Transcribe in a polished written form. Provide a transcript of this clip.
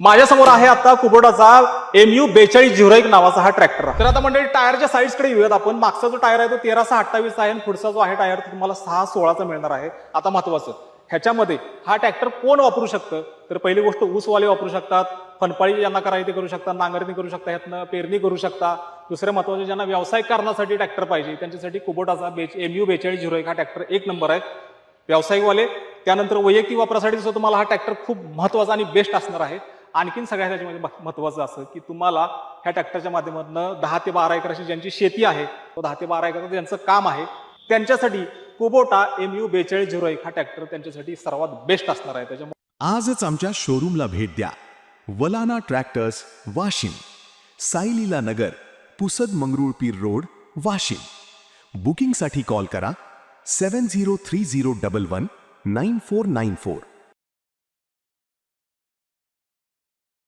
माझ्यासमोर आहे आता कुबोटाचा MU4201 नावाचा हा ट्रॅक्टर. तर आता मंडळी टायरच्या साईड्सकडे येऊयात आपण. मागचा जो टायर आहे तो 1328 आहे आणि पुढचा जो आहे टायर तो तुम्हाला 616चा मिळणार आहे. आता महत्वाचं ह्याच्यामध्ये हा ट्रॅक्टर कोण वापरू शकतं, तर पहिली गोष्ट ऊसवाले वापरू शकतात, फनपाळी ज्यांना करायची ते करू शकतात, नांगरणी करू शकता, ह्यातनं पेरणी करू शकता. दुसरं महत्वाचं ज्यांना व्यावसायिक कारणासाठी ट्रॅक्टर पाहिजे त्यांच्यासाठी कुबोटाचा MU4201 हा ट्रॅक्टर एक नंबर आहे. व्यावसायिकवाले त्यानंतर वैयक्तिक वापरासाठी सुद्धा तुम्हाला हा ट्रॅक्टर खूप महत्वाचा आणि बेस्ट असणार आहे. आणखीन सगळ्यात त्याच्यामध्ये महत्वाचं असं की तुम्हाला ह्या ट्रॅक्टरच्या माध्यमातून 10 ते 12 एकराची ज्यांची शेती आहे, तो 10 ते 12 एकराचं ज्यांचं काम आहे त्यांच्यासाठी कुबोटा MU4201 हा ट्रॅक्टर त्यांच्यासाठी सर्वात बेस्ट असणार आहे. त्याच्यामुळे आजच आमच्या शोरूमला भेट द्या. वलाना ट्रॅक्टर्स, वाशिम, साईलीला नगर, पुसद मंगरुळपीर रोड, वाशिम. बुकिंगसाठी कॉल करा 7030119494.